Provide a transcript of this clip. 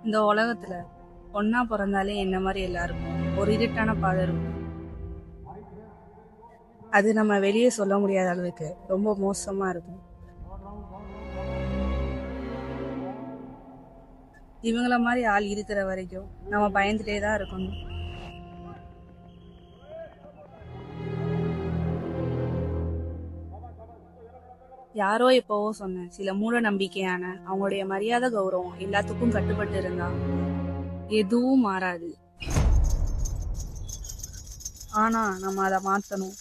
இந்த உலகத்துல ஒன்னா பிறந்தாலே என்ன மாதிரி எல்லாருக்கும் ஒரு இருட்டான பாதை இருக்கும். அது நம்ம வெளியே சொல்ல முடியாத அளவுக்கு ரொம்ப மோசமா இருக்கும். இவங்கள மாதிரி ஆள் இருக்கிற வரைக்கும் நம்ம பயந்துட்டே தான் இருக்கணும். யாரோ எப்பவோ சொன்ன சில மூட நம்பிக்கையான அவங்களுடைய மரியாதை கௌரவம் எல்லாத்துக்கும் கட்டுப்பட்டு இருந்தா எதுவும் மாறாது. ஆனா நம்ம அதை மாத்தணும்.